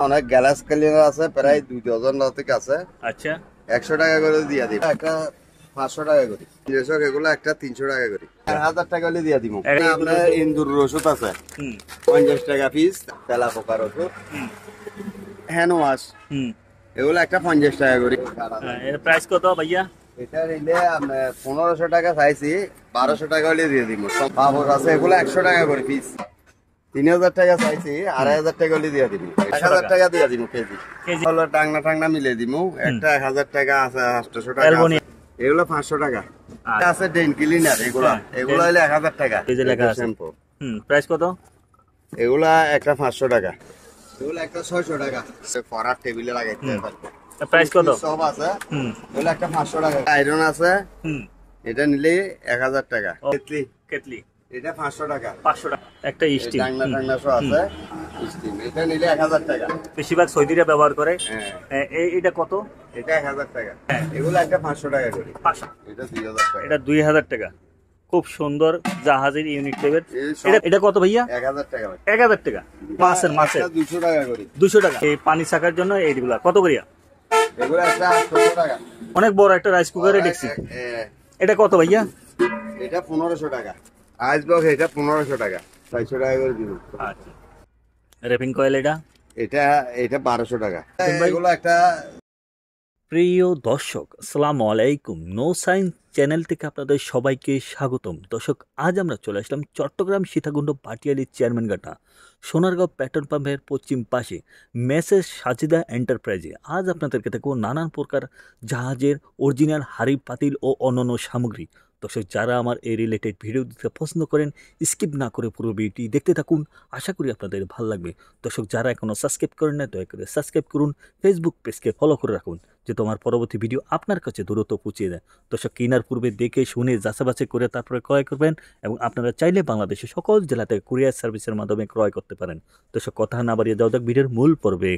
অনেক গ্যালাস ক্লিনার আছে, প্রায় 2 ডজন থেকে আছে। আচ্ছা 100 টাকা করে দিয়ে দিব, একটা 500 টাকা করি। কৃষক এগুলো একটা 300 টাকা করি, 1000 টাকা হলে দিয়ে দিব। আপনার ইন্দুর ওষুধ আছে, হুম 50 টাকা পিস। তেলা পোকার ওষুধ, হুম হ্যান্ড ওয়াশ, হুম এগুলো একটা 50 টাকা করি। এর প্রাইস কত ভাইয়া? এটা নিলে আপনার 1500 টাকা চাইছি, 1200 টাকা হলে দিয়ে দিব। সব পাপড় আছে, এগুলো 100 টাকা করে পিস। 3000 টাকা চাইছি, 2500 টাকা হলে দিয়ে দিব। 1000 টাকা দিয়ে দিব কেজি। হলো টাংনা টাংনা মিলে দিব, একটা 1000 টাকা আছে, 800 টাকা আছে। এগুলো 500 টাকা আছে। ডেন ক্লিনার এগুলো এগুলো হলে 1000 টাকা শ্যাম্পু। প্রাইস কত? এগুলা একটা 500 টাকা, এগুলো একটা 600 টাকা। পরার টেবিলে লাগাইতে পারবে। প্রাইস কত? সব আছে, এগুলো একটা 500 টাকা। আয়রন আছে, এটা নিলে 1000 টাকা। কেটলি কেটলি এটা 500 টাকা। 500 টাকা একটা স্টিম। টাংনা টাংনা সব আছে, স্টিম এটা নিলে 1000 টাকা। বেশিরভাগ সৌদিরা ব্যবহার করে। এটা কত? এটা 1000 টাকা। এগুলো একটা 500 টাকা করে। 500। এটা 2000 টাকা। এটা 2000 টাকা। খুব সুন্দর জাহাজের ইউনিট লেভেল। এটা কত ভাইয়া? 1000 টাকা। 1000 টাকা। মাছের 200 টাকা করে। 200 টাকা। এই পানি ছাকার জন্য এইগুলা কত করিয়া? এগুলো একটা 800 টাকা। অনেক বড় একটা রাইস কুকারে দেখছি। এটা কত ভাইয়া? এটা 1500 টাকা। আইস বক্স এটা 1500 টাকা। 600 টাকা করে দিব। আচ্ছা র্যাপিং কয়েল এটা? এটা 1200 টাকা। এগুলো একটা। প্রিয় দর্শক আসসালামু আলাইকুম, নো সাইন্স চ্যানেল থেকে আপনাদের সবাইকে স্বাগতম। দর্শক আজ আমরা চলে আসলাম চট্টগ্রাম সীতাকুণ্ড ভাটিয়ালি চেয়ারম্যানঘাটা সোনারগাঁও পেট্রোল পাম্পের পশ্চিম পাশে মেসেস সাজিদা এন্টারপ্রাইজে। আজ আপনাদেরকে দেখব নানান প্রকার জাহাজের অরিজিনাল হাড়ি পাতিল ও অন্যান্য সামগ্রী। দর্শক যারা আমার এই রিলেটেড ভিডিও দিতে পছন্দ করেন স্কিপ না করে পুরো ভিডিওটি দেখতে থাকুন, আশা করি আপনাদের ভালো লাগবে। দর্শক যারা এখনও সাবস্ক্রাইব করেন না দয়া করে সাবস্ক্রাইব করুন, ফেসবুক পেজকে ফলো করে রাখুন যে তোমার পরবর্তী ভিডিও আপনার কাছে দ্রুত পৌঁছে দেয়। দর্শক কেনার পূর্বে দেখে শুনে যাচাবাছাই করে তারপরে ক্রয় করবেন এবং আপনারা চাইলে বাংলাদেশের সকল জেলা থেকে কুরিয়ার সার্ভিসের মাধ্যমে ক্রয় করতে পারেন। দর্শক কথা না বাড়িয়ে যাওয়া যাক ভিডিওর মূল পর্বে।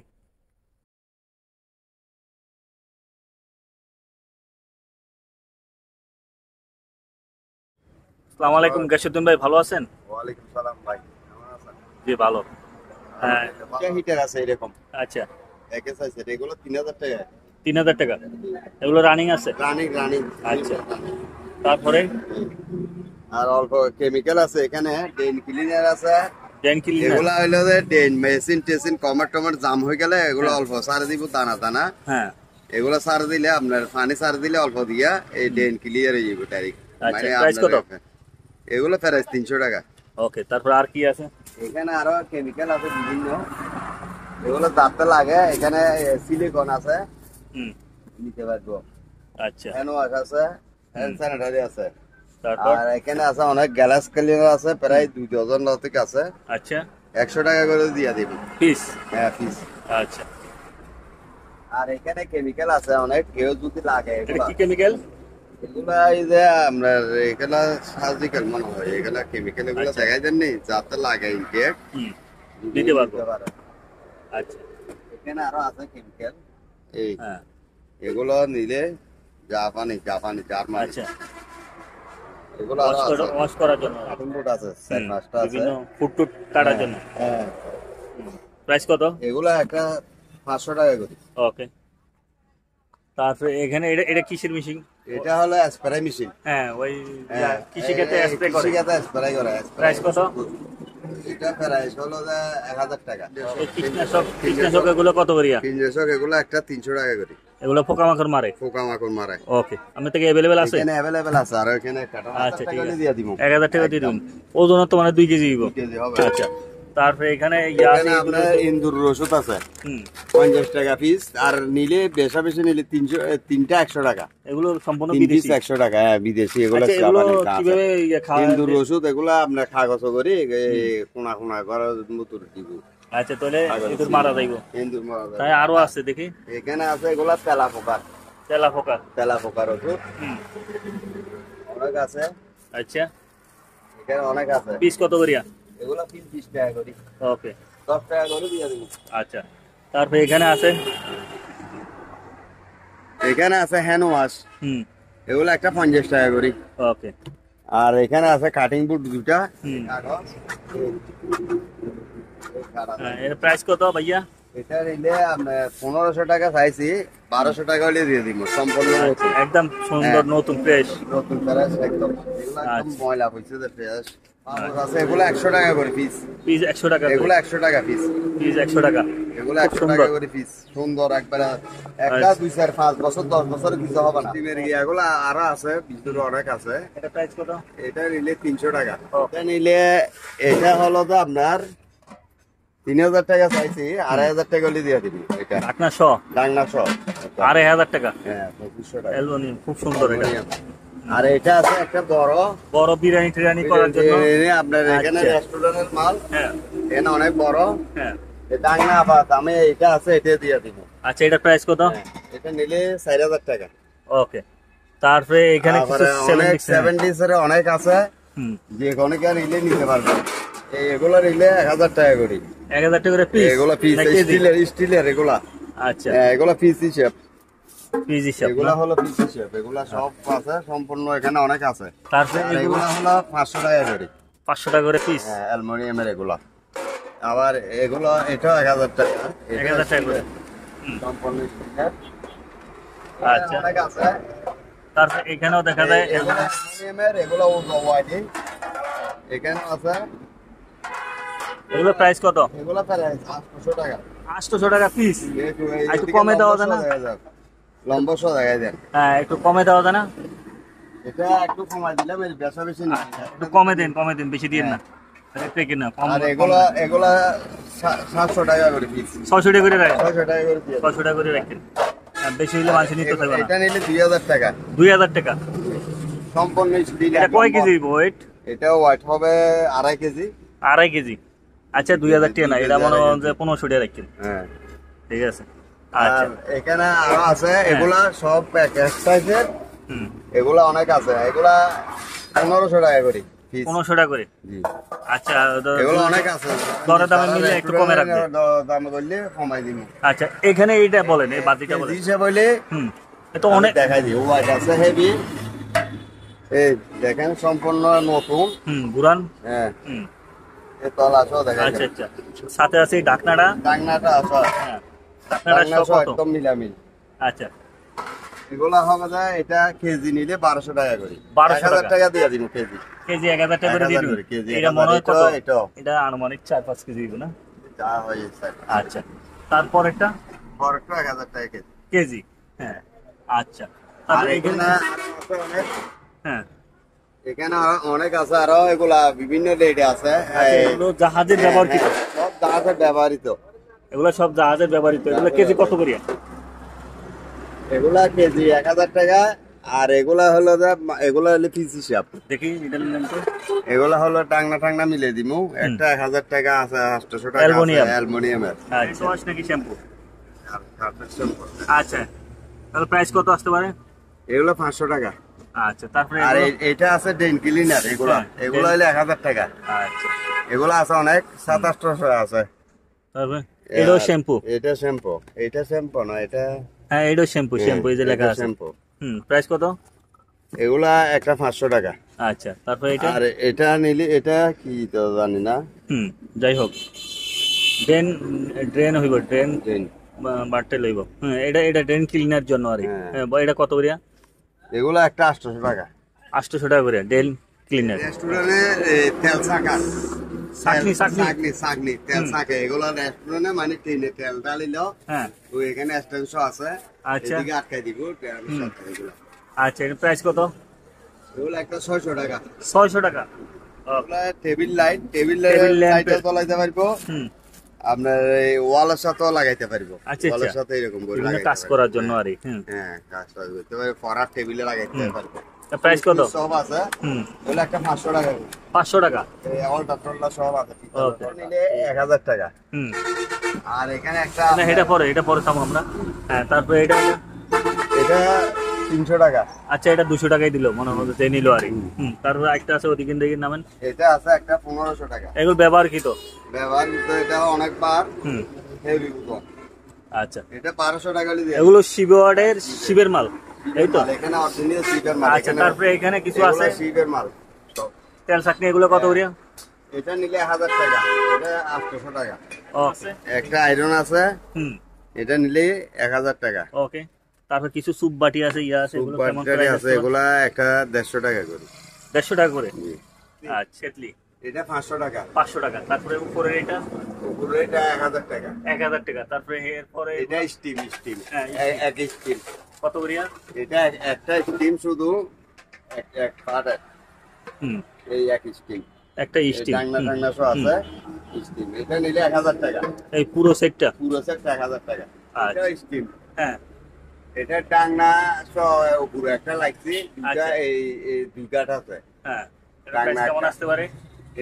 আসসালামু আলাইকুম গাশিউদ্দিন ভাই, ভালো আছেন? ওয়ালাইকুম সালাম ভাই, কেমন আছেন? জি ভালো। হ্যাঁ হিটার আছে এরকম। আচ্ছা একে সাইজ এগুলো 3000 টাকা। 3000 টাকা। এগুলো রানিং আছে? রানিং। আচ্ছা তারপরে আর অল্প কেমিক্যাল আছে এখানে, ডেন ক্লিনার আছে। ডেন ক্লিনার এগুলা হইলো যে ডেন মেশিন টেশিন কমার টমার জাম হয়ে গেলে এগুলো অল্প সার দিব, দানা দানা। হ্যাঁ এগুলো সার দিলে আপনার পানি সার দিলে অল্প দিয়া এই ডেন ক্লিয়ার হয়ে যাবে ডাইরেক্ট। আচ্ছা প্রাইস কত? এগুলো প্রাইস 300 টাকা। ওকে তারপর আর কি আছে? এখানে আরো কেমিক্যাল আছে বিভিন্ন, এগুলো দাঁতে লাগে। এখানে সিলিকন আছে, নিতে পারবো। আচ্ছা হ্যান্ড ওয়াশ আছে, হ্যান্ড স্যানিটারি আছে। তারপর আর এখানে আছে অনেক গ্যালাস ক্লিনার আছে, প্রায় 2 ডজন থেকে আছে। আচ্ছা 100 টাকা করে দিয়ে দিব পিস? হ্যাঁ পিস। আচ্ছা আর এখানে কেমিক্যাল আছে অনেক, কেউ যদি লাগে এটা কি কেমিক্যাল? এগুলা এই যে আপনার এগুলা সার্জিক্যাল মনে হয়, এগুলা কেমিক্যাল এগুলো দেখাই দেননি, যাতে লাগে ইনটেক দিতে পারবো। আচ্ছা এখানে আরো আছে কেমিক্যাল এই। হ্যাঁ এগুলো নিলে জাপানি জার্মানি। আচ্ছা এগুলো আরো আছে, ওয়াশ করার জন্য কার্টুন বোর্ড আছে, সেট মাস্টার আছে, বিভিন্ন ফুড টুড কাটার জন্য। হ্যাঁ প্রাইস কত? এগুলো একটা 500 টাকা করে। ওকে তারপরে এখানে এটা এটা কিসের মেশিন? এটা হলো স্প্রে মেশিন। হ্যাঁ ওই কৃষিক্ষেত্রে স্প্রে করে। কৃষিক্ষেত্রে স্প্রে করে। প্রাইস কত? এটা প্রাইস হলো যে 1000 টাকা। এই কীটনাশক এগুলো কত করিয়া? কীটনাশক এগুলো একটা 300 টাকা করে। এগুলো পোকামাকড় মারে? পোকামাকড় মারে। ওকে আমার থেকে অ্যাভেলেবেল আছে? এখানে অ্যাভেলেবেল আছে, আর এখানে কাটা। আচ্ছা ঠিক আছে দিয়ে দিব 1000 টাকা দিয়ে দিন। ওজন তো মানে 2 কেজি দিব। 2 কেজি হবে। আচ্ছা তারপরে এখানে এখানে আপনার ইন্দুর ওষুধ আছে 50 টাকা পিস। আর নিলে বেশি নিলে 3টা 100 টাকা। এগুলো সম্পূর্ণ 3 পিস 100 টাকা। হ্যাঁ বিদেশি এগুলো। কিভাবে খাওয়া? ইন্দুর ওষুধ এগুলো আপনার কাগজ করে কোনা কোনা করে মুতুর দিব। আচ্ছা তাহলে ইন্দুর মারা যাইব। ইন্দুর মারা যাবে। তাই আরো আছে দেখি। এখানে আছে এগুলা তেলা পোকার ওষুধ অনেক আছে। আচ্ছা এখানে অনেক আছে। পিস কত করিয়া? এগুলা পিস 20 টাকা করে। ওকে 10 টাকা করে দিয়ে দিব। আচ্ছা তারপরে এখানে আছে হ্যান্ড ওয়াশ, এগুলো একটা 50 টাকা করে। ওকে আর এখানে আছে কাটিং বোর্ড দুটা। এর প্রাইস কত ভাইয়া? এটা নিলে আপনার 1500 টাকা চাইছি, 1200 টাকা হলে দিয়ে দিব সম্পূর্ণ নতুন। একদম সুন্দর নতুন ফ্রেশ। নতুন ফ্রেশ একদম, এগুলো একদম আচ্ছা। ময়লা হইছে যে ফ্রেশ আছে। এগুলো 100 টাকা করে পিস, পিস 100 টাকা, এগুলো 100 টাকা পিস, পিস 100 টাকা, এগুলো খুব 100 সুন্দর। টাকা করে পিস। সুন্দর একবারে, একটা 2 4 5 বছর 10 বছর কিছু হবে না। টিমের এগুলো আরো আছে, ভিতরে অনেক আছে। এটা প্রাইস কত? এটা নিলে 300 টাকা। ও। এটা নিলে এটা হলো তো আপনার 3000 টাকা চাইছি, 2500 টাকা হলে দিয়ে দিবি। এটা ঢাকনা সহ ডাংনা সব 2500 টাকা। হ্যাঁ 2500 টাকা। অ্যালুমিনিয়াম, খুব সুন্দর এটা। আর এটা আছে একটা বড়, বড় বিরিয়ানি টিরিয়ানি করার জন্য। আপনার এখানে আচ্ছা। রেস্টুরেন্টের মাল, হ্যাঁ এখানে অনেক বড়। হ্যাঁ। ডাংনা আপাত আমি এটা আছে, এটা দিয়ে দিব। আচ্ছা, এটা প্রাইস কত? এটা নিলে 4000 টাকা। ওকে। তারপরে এখানে কিছু তারপরে অনেক 70 70s এর অনেক আছে, হুম, যে কোনো কে নিলে নিতে পারবে। এগুলো নিলে 1000 টাকা করে। 1000 টাকা করে পিস। এগুলো পিস স্টিলের এগুলা। আচ্ছা, এগুলো পিস হিসেব, পিস হিসাব এগুলা না? হলো পিস হিসেব। এগুলা সব আছে সম্পূর্ণ, এখানে অনেক আছে। তারপরে আর এগুলা হলো 500 টাকা করে। 500 টাকা করে পিস। হ্যাঁ অ্যালুমিনিয়ামের এগুলা। আবার এগুলো এটা 1000 টাকা। 1000 টাকা করে। সম্পূর্ণ স্টিলের। আচ্ছা। অনেক আছে। তারপরে এখানেও দেখা যায় এগুলো অ্যালুমিনিয়ামের, এগুলো ওয়াইডি। এখানে আছে। এগুলো প্রাইস কত? এগুলো প্রায় 800 টাকা। 800 টাকা পিস। একটু একটু কমে দেওয়া যায় না? লম্বা সহ দেখাই দেন। হ্যাঁ, একটু কমে দেওয়া যায় না? এটা একটু কমাই দিলাম, এর বেশা বেশি না। একটু কমে দেন, বেশি দিন না। একটু কিনা কম। আর এগুলা এগুলা 700 টাকা করে পিস। 600 টাকা করে রাখেন। 600 টাকা করে পিস। 600 টাকা করে রাখেন। আর বেশি হইলে মানুষ নিতে থাকবে না। এটা নিলে 2000 টাকা। 2000 টাকা। সম্পূর্ণ স্টিল। এটা কয় কেজি ওয়েট? এটা ওয়েট হবে 2.5 কেজি। 2.5 কেজি। আচ্ছা, 2000 টাকা না, এটা মনে হয় যে 1500 টাকা রাখেন। হ্যাঁ। ঠিক আছে। আর আচ্ছা। এখানে আরো আছে, এগুলা সব এক সাইজের। হুম। এগুলা অনেক আছে, এগুলা 1500 টাকা করে পিস। 1500 টাকা করে। জি। আচ্ছা, এগুলো অনেক আছে। দরে দামে মিলে একটু কমে রাখবে। দামে করলে কমাই দিব। আচ্ছা, এখানে এইটা বলেন, এই বাতিটা বলেন। হিসাব হইলে হুম। এটা অনেক। দেখাই দিই। ওয়াইট আছে হেভি। এই দেখেন সম্পূর্ণ নতুন। হুম, বুরান। হ্যাঁ। হুম। এই তলা সহ দেখাই আচ্ছা দেন। আচ্ছা। সাথে আছে এই ঢাকনাটা। ডাংনাটা আছে। হ্যাঁ। ঢাকনাটা ডাংনা সব সহ কত? একদম মিলামিল। আচ্ছা। এগুলা হবে না, এটা কেজি নিলে 1200 টাকা করে। 1200 1000 টাকা দিয়ে দিব কেজি। কেজি 1000 টাকা করে 1000 দিয়ে দিবেন। করে কেজি, এটা 1000 মনে হয় কত? এটা। এটা আনুমানিক 4-5 কেজি দিব না? যা হয় স্যার। আচ্ছা। তারপর একটা বড়টা 1000 টাকা কেজি। কেজি। হ্যাঁ। আচ্ছা। আর তারপর এখানে এখানে। আছে অনেক। হ্যাঁ। এখানে আরো অনেক আছে, আরো এগুলা বিভিন্ন রেটে আছে। আচ্ছা, এগুলো জাহাজের ব্যবহৃত। সব জাহাজের ব্যবহৃত। এগুলো সব জাহাজের ব্যবহৃত। এগুলো কেজি কত করে? এগুলা কেজি 1000 টাকা। আর এগুলা হলো যে, এগুলা হলো পিস হিসাব। দেখি এটা নিলাম তো। এগুলা হলো টাংনা মিলে দিমু। একটা 1000 টাকা আছে, 800 টাকা আছে অ্যালুমিনিয়াম। অ্যালুমিনিয়ামের। আচ্ছা। ওয়াশ নাকি শ্যাম্পু? আচ্ছা। তাহলে প্রাইস কত আসতে পারে? এগুলো 500 টাকা। আচ্ছা। তারপরে আর এগুলো? এটা আছে ডেন ক্লিনার। এগুলা হ্যাঁ, এগুলো হলো 1000 টাকা। আচ্ছা। এগুলো আছে অনেক, 700-800 আছে। তারপরে এটাও শ্যাম্পু? এটা শ্যাম্পু। এটা শ্যাম্পু না, এটা হ্যাঁ, এটাও শ্যাম্পু। শ্যাম্পু এই যে লেখা এটা আছে। শ্যাম্পু। হুম। প্রাইস কত? এগুলা একটা 500 টাকা। আচ্ছা। তারপরে এটা? আর এটা নিলে এটা কি তো জানি না। হুম। যাই হোক, ড্রেন হইব, ড্রেন ড্রেন। বাটতে লইব। হ্যাঁ, এটা ড্রেন ক্লিনার জন্য আর কি। হ্যাঁ। হ্যাঁ, এটা কত করিয়া? এগুলো একটা 800 টাকা। 800 টাকা করে ড্রেন ক্লিনার। রেস্টুরেন্টে তেল ছাকা, চাকনি। চাকনি তেল ছাকে। এগুলো রেস্টুরেন্টে মানে টিনে তেল ঢালিল, হ্যাঁ। তো এখানে এক্সটেনশন আছে। আচ্ছা। এদিকে আটকাই দিব তেলের সাথে এগুলো। আচ্ছা, এর প্রাইস কত? এগুলো একটা 600 টাকা। 600 টাকা। এগুলো টেবিল লাইট, টেবিল ল্যাম্পের। লাইটও জ্বলাইতে পারবো। হুম। আপনার এই ওয়ালের সাথেও লাগাইতে পারবো। আচ্ছা, ওয়ালের আচ্ছা। সাথে এরকম করে বিভিন্ন লাগাইতে কাজ পারবো। করার জন্য আর কি। হুম। হ্যাঁ, কাজ করতে পারবো। পরার টেবিলে লাগাইতে পারবো। প্রাইস কত? সব আছে। হুম। এগুলো একটা 500 টাকা। 500 টাকা। এই অলটা টলটা সব আছে। ওকে। নিলে 1000 টাকা। হুম। আর এখানে একটা না, এটা পরে থামো আমরা। হ্যাঁ, তারপরে এটা? এটা 300 টাকা। আচ্ছা, এটা 200 টাকাই দিল মনে হচ্ছে, যে নিল আর কি। হুম। তারপরে একটা আছে ওদিকে দেখি নামেন। এটা আছে একটা 1500 টাকা। এগুলো ব্যবহার কি তো? ব্যবহার কিন্তু এটা অনেকবার হুম। হেভি বুঝো। আচ্ছা। এটা 1200 টাকা দিয়ে। এগুলো শিবের মাল, এই তো? এখানে অরিজিনাল সিপের মাল। আচ্ছা। তারপরে এখানে কিছু আছে সিপের মাল সব। তেল চাকনি, এগুলো কত করিয়া? এটা নিলে 1000 টাকা। এটা 800 টাকা। ওকে একটা আয়রন আছে, হুম এটা নিলে 1000 টাকা। ওকে। তারপর কিছু সুপ বাটি আছে, ইয়া আছে, এগুলো কেমন করে সুপারটারি আছে, এগুলা একটা 150 টাকা করে। 150 টাকা করে। জি। আচ্ছা কেটলি এটা 500 টাকা। 500 টাকা। তারপরে উপরে এটা উপরে এটা 1000 টাকা। 1000 টাকা। তারপরে এরপরে এটা স্টিম হ্যাঁ, এক স্টিম। কত করিয়া? এটা একটা স্টিম শুধু এক পার্ট, হুম এই এক স্টিম। একটা স্টিম ডাংনা টাংনা সব আছে স্টিম। এটা নিলে 1000 টাকা। এই পুরো সেটটা। পুরো সেট 1000 টাকা। এটা আচ্ছা স্টিম। হ্যাঁ এটা ডাংনা সব উপরে একটা লাগছে, দুইটা আচ্ছা। এই দুই কাঠ আছে। হ্যাঁ, এটা ডাংনা প্রাইস কেমন একটা। আসতে পারে?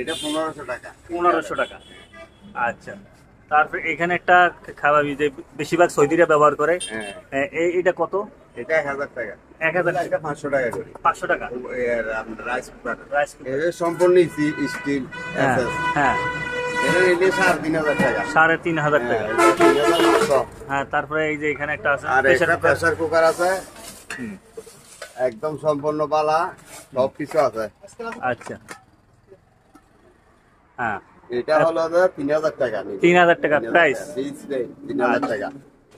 এটা 1500 টাকা। 1500 টাকা। আচ্ছা। তারপরে এখানে একটা খাবার যে বেশিরভাগ সৌদিরা ব্যবহার করে, হ্যাঁ, এটা কত? এটা 1000 টাকা। 1000 টাকা। এটা 500 টাকা করে। 500 টাকা। Rice cooker. Rice cooker. এটা সম্পূর্ণ স্টিল হ্যাঁ এসএস। হ্যাঁ, এটা নিলে 3500 টাকা। 3500 টাকা। এটা 3500। হ্যাঁ, তারপরে এই যে এখানে একটা আছে আর প্রেসার একটা কুকার। প্রেসার কুকার আছে, হুম, একদম সম্পূর্ণ বালা, সব কিছু আছে। আচ্ছা হ্যাঁ, এটা হলো যে 3000 টাকা। 3000 টাকা প্রাইস। 3000 টাকা।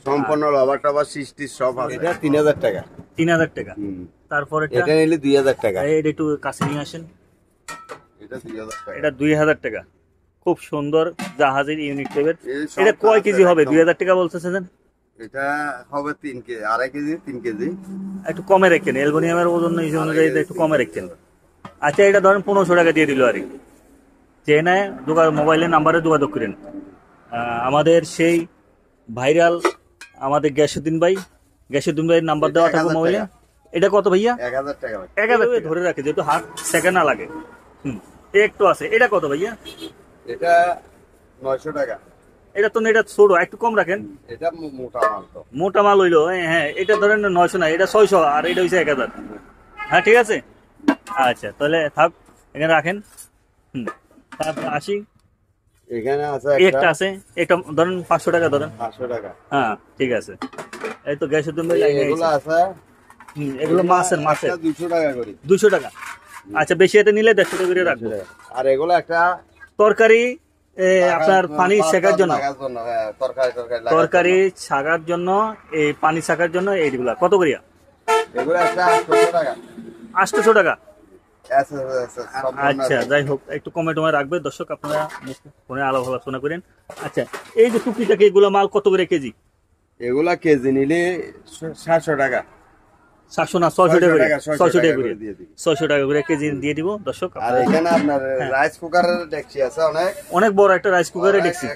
সম্পূর্ণ লবার টবার সৃষ্টি সব আছে। এটা 3000 টাকা। 3000 টাকা। হুম। তারপরে এটা নিলে 2000 টাকা। এটা একটু কাছে নিয়ে আসেন। এটা 2000 টাকা। এটা 2000 টাকা। খুব সুন্দর জাহাজের ইউনিট টাইপের। এই সব এটা কয় আছে কেজি হবে? একদম। 2000 টাকা বলতেছেন। এটা হবে 3 কেজি, 2.5 কেজি, 3 কেজি। একটু কমে রাখেন, অ্যালুমিনিয়ামের ওজন এই অনুযায়ী একটু কমে রাখেন। আচ্ছা, এটা ধরেন 1500 টাকা দিয়ে দিল আর কি। যে নেয় মোবাইলের নাম্বারে যোগাযোগ করেন। আমাদের সেই ভাইরাল আমাদের গ্যাসুদ্দিন ভাইয়ের নাম্বার দেওয়া থাকবে 1000 মোবাইলে। টাকা। এটা কত ভাইয়া? 1000 টাকা ভাই। 1000 ধরে রাখে, যেহেতু হাত সেকেন্ড না লাগে। হুম, একটু আছে। এটা কত ভাইয়া? এটা 900 টাকা। এটা তো না, এটা ছোট, একটু কম রাখেন। এটা মোটা মাল তো। মোটা মাল হইলো, হ্যাঁ, এটা ধরেন 900 না, এটা 600, আর এটা হইছে 1000। হ্যাঁ ঠিক আছে। আচ্ছা তাহলে থাক, এখানে রাখেন। হুম, তারপর আসি। এখানে আছে এই একটা একটা আছে, এটা ধরেন 500 টাকা ধরেন। 500 টাকা। হ্যাঁ ঠিক আছে। এই তো গ্যাসের দাম লাইনে এগুলো আছে, এগুলো মাছের একটা 200 টাকা করে। 200 টাকা। আচ্ছা, বেশি এতে নিলে 150 টাকা করে রাখবো। আর এগুলো একটা তরকারি আপনার পানি সেকার জন্য, লাগার জন্য, হ্যাঁ, তরকারি লাগার তরকারি জন্য। ছাকার জন্য, এই পানি ছাকার জন্য এইগুলা কত করিয়া? এগুলো একটা 800 টাকা। 800 টাকা। আছে, সম্পূর্ণ আচ্ছা, আছে। যাই হোক, একটু কমে টমে রাখবে দর্শক, আপনারা ফোনে আলোচনা করেন। আচ্ছা, এই যে টুকিটাকি এগুলো মাল কত করে কেজি? এগুলা কেজি নিলে 700 টাকা। 700 না, 600 টাকা করে। 600 টাকা করে দিয়ে দিই। 600 টাকা করে কেজি দিয়ে দিব দর্শক। আর এখানে আপনার রাইস কুকারের ডেকচি আছে অনেক। অনেক বড় একটা রাইস কুকারে দেখছি।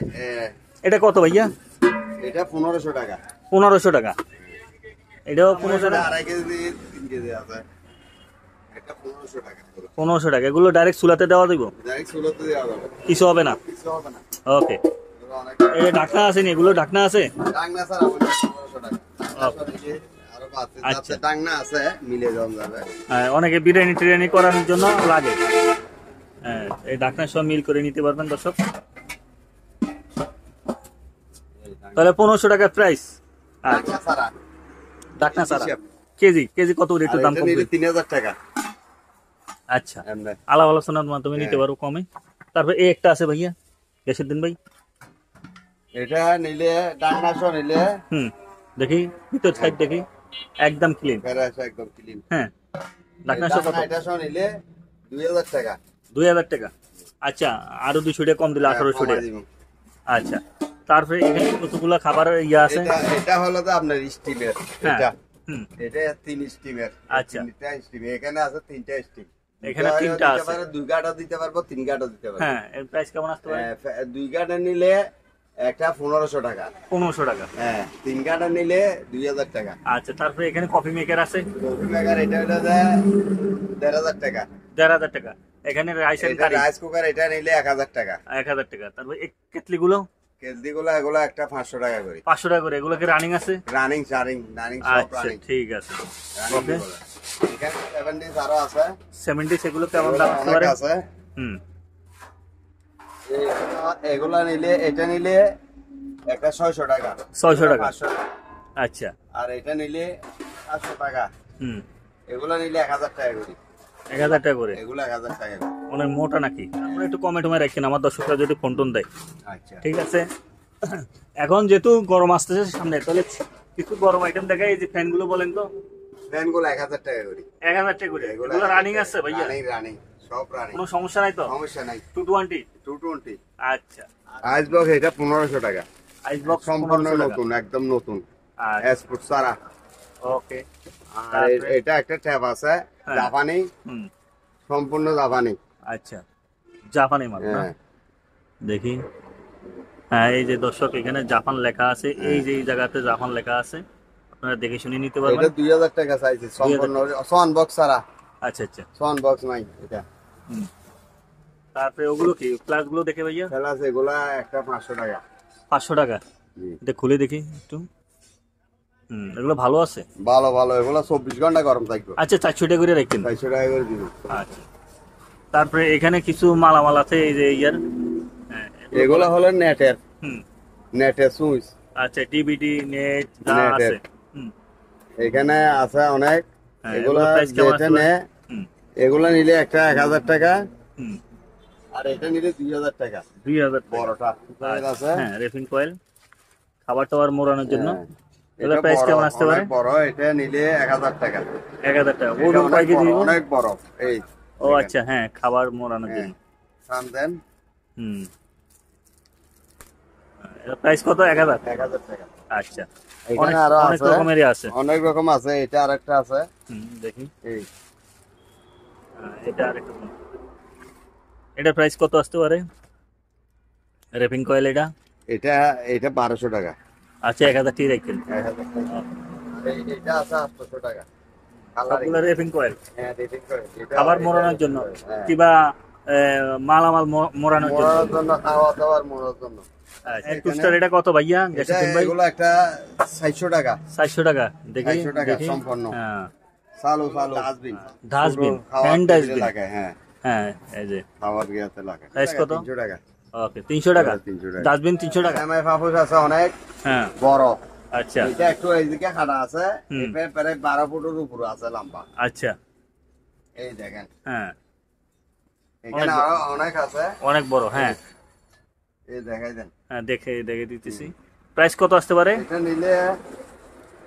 এটা কত ভাইয়া? এটা 1500 টাকা। 1500 টাকা। এটাও 1500 টাকা। 2.5 কেজি, 3 কেজি আছে। এটা 1500 টাকা। 1500 টাকা। এগুলো ডাইরেক্ট চুলাতে দেওয়া দিব, ডাইরেক্ট চুলাতে দেওয়া যাবে। কিছু হবে না। কিছু হবে না। ওকে। এগুলো অনেক এই যে ঢাকনা আছে নি, এগুলো ঢাকনা আছে। ডাংনা স্যার আমাদের 1500 টাকা। আরো বাড়ছে, আচ্ছা। যাতে ডাংনা আছে মিলে যাওয়া যাবে। হ্যাঁ, অনেকে বিরিয়ানি টিরিয়ানি করার জন্য লাগে। হ্যাঁ, এই ঢাকনা সব মিল করে নিতে পারবেন দর্শক। তাহলে 1500 টাকা প্রাইস। ডাংনা ছাড়া। ঢাকনা ছাড়া হিসাব। কেজি কত করে? একটু আর দাম এটা কম নিলে করে। 3000 টাকা। আচ্ছা, এমনি। আলাপ আলোচনার মাধ্যমে নিতে পারবো কমে। তারপর এই একটা আছে ভাইয়া, গ্যাসের দিন ভাই। এটা নিলে ডাংনা সহ নিলে হুম, দেখি ভিতর সাইড দেখি, একদম ক্লিন। ফেরাস একদম ক্লিন। হ্যাঁ, ঢাকনা সহ কত? এটা সহ নিলে 2000 টাকা। 2000 টাকা। আচ্ছা, আরো 200 টাকা কম দিলে 1800 টাকা। কমায় দিব। আচ্ছা, তারপরে এখানে কতগুলা খাবার ইয়া আছে। এটা হলো তো আপনার স্টিমের। হ্যাঁ। এটা হুম, এটা 3 স্টিমের। আচ্ছা। 3টা স্টিম। এখানে আছে 3টা স্টিম। এখানে 3টা আছে। 2 গাঁটা দিতে পারবো, 3 গাঁটা দিতে পারবো। হ্যাঁ, এর প্রাইস কেমন আসতে পারে? 2 গাঁটা নিলে একটা 1500 টাকা। 1500 টাকা। হ্যাঁ, 3 গাঁটা নিলে 2000 টাকা। আচ্ছা, তারপরে এখানে কফি মেকার আছে, কফি মেকার এটা হলো যে 1500 টাকা। 1500 টাকা। এখানে রাইস এন্ড এটা কারি রাইস কুকার এটা নিলে 1000 টাকা। 1000 টাকা। তারপরে এই কেটলি গুলো কেজি গুলো এগুলো একটা 500 টাকা করে। 500 টাকা করে। এগুলো কি রানিং আছে? রানিং সব আচ্ছা রানিং। ঠিক আছে। ওকে, এখানে 70 আরো আছে। 70 সেগুলো কেমন দাম আসতে অনেক পারে? আছে। হুম, এগুলা নিলে, এটা নিলে একটা 600 টাকা। 600 টাকা। 500 টাকা। আচ্ছা। আর এটা নিলে 500 টাকা। হুম, এগুলা নিলে 1000 টাকা করে। 1000 টাকা করে। এগুলা 1000 টাকা করে। অনেক মোটা নাকি? আমরা একটু কমে টমে রাখেন, আমার দর্শকরা যদি ফোন টোন দেয়। আচ্ছা। ঠিক আছে। এখন যেহেতু গরম আসতেছে সামনে, তাহলে কিছু গরম আইটেম দেখাই। এই যে ফ্যান গুলো বলেন তো। ফ্যান গুলো 1000 টাকা করে। 1000 টাকা করে। এগুলো রানিং আছে ভাইয়া? রানিং সব রানিং, কোনো সমস্যা নাই তো? সমস্যা নাই। 220? 220। আচ্ছা। আইস বক্স এটা 1500 টাকা। আইস বক্স সম্পূর্ণ নতুন, একদম নতুন, আচ্ছা এসপোর্ট সারা। ওকে। আর এটা একটা ট্যাপ আছে জাপানি, সম্পূর্ণ জাপানি। আচ্ছা জাপানি মাল না? হ্যাঁ দেখি। হ্যাঁ এই যে দর্শক, এখানে জাপান লেখা আছে। এই যে এই জায়গাতে জাপান লেখা আছে, আপনারা দেখে শুনে নিতে এটা পারবেন। 2000 টাকা চাইছে সম্পূর্ণ সন বক্স সারা। আচ্ছা আচ্ছা। সন বক্স নাই এটা। তারপরে ওগুলো কি প্লাস গুলো দেখে ভাইয়া? প্লাস এগুলা একটা 500 টাকা। 500 টাকা? এটা খুলে দেখি একটু। এগুলো ভালো আছে? ভালো ভালো, এগুলা 24 ঘন্টা গরম থাকবে। আচ্ছা 400 টাকা করে রাখেন? 400 টাকা করে দিব। আচ্ছা। তারপরে এখানে কিছু মালামাল আছে, এই যে ইয়ার। এগুলা হলো নেটের, নেটের সুইচ। আচ্ছা ডিভিডি নেট যা নেটের। আছে। এখানে আছে অনেক। হ্যাঁ, এগুলা প্রাইস কেমন যেটা আছে? নে, এগুলা নিলে একটা 1000 টাকা, আর এটা নিলে 2000 টাকা। 2000 বড়টা আছে। হ্যাঁ রেফিং কয়েল, খাবার টাবার মোড়ানোর জন্য। হ্যাঁ। এগুলো এটা প্রাইস বড়, কেমন আসতে পারে? অনেক বড়, এটা নিলে 1000 টাকা। 1000 টাকা। এটা ওজন কয় অনেক কেজি? বড়, অনেক বড়। এই ও আচ্ছা, হ্যাঁ খাবার মোড়ানোর জন্য। সান দেন। এর প্রাইস কত? 1000? 1000 টাকা। আচ্ছা। এখানে আরো অনেক আছে, রকমেরই আছে। অনেক রকম আছে। এটা আরেকটা আছে। দেখি। এই এটা আরেকটা। এটা প্রাইস কত আসতে পারে? রেপিং কয়েল এটা? এটা 1200 টাকা। আচ্ছা 1000 টি রাখেন। 1000 টাকা। এটা আছে 800 টাকা। সবগুলো রেপিং কয়েল। হ্যাঁ, রেটিং করে। এটা খাবার মোড়ানোর জন্য হ্যাঁ। কিবা মালামাল মোড়ানোর জন্য। মোড়ানোর জন্য, খাওয়া দাওয়ার মোড়ানোর জন্য। আচ্ছা টুস্টার এটা কত ভাইয়া? এটা এগুলো একটা 400 টাকা। 400 টাকা। দেখি 400 টাকা দেখি। সম্পূর্ণ। হ্যাঁ চালু ডাস্টবিন। ডাস্টবিন, খাওয়ার হ্যান্ড টেবিলে ডাস্টবিন। লাগে, হ্যাঁ। হ্যাঁ এই যে খাবার গিয়াতে লাগে। প্রাইস কত? 300 টাকা। ওকে 300 টাকা। 300 টাকা। ডাস্টবিন 300 টাকা। এমআই পাপোশ আছে অনেক হ্যাঁ বড়। আচ্ছা এটা একটু এইদিকে খাড়া আছে। এটা প্রায় 12 ফুটের উপরে আছে লম্বা। আচ্ছা। এই দেখেন। হ্যাঁ এখানে আরো অনেক আছে। অনেক বড়। হ্যাঁ এই দেখাই দেন। হ্যাঁ দেখে দিতেছি। প্রাইস কত আসতে পারে? এটা নিলে,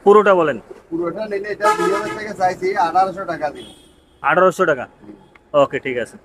পুরোটা বলেন। পুরোটা নিলে এটা 2000 টাকা চাইছি, 1800 টাকা দিব। 1800 টাকা। ওকে ঠিক আছে।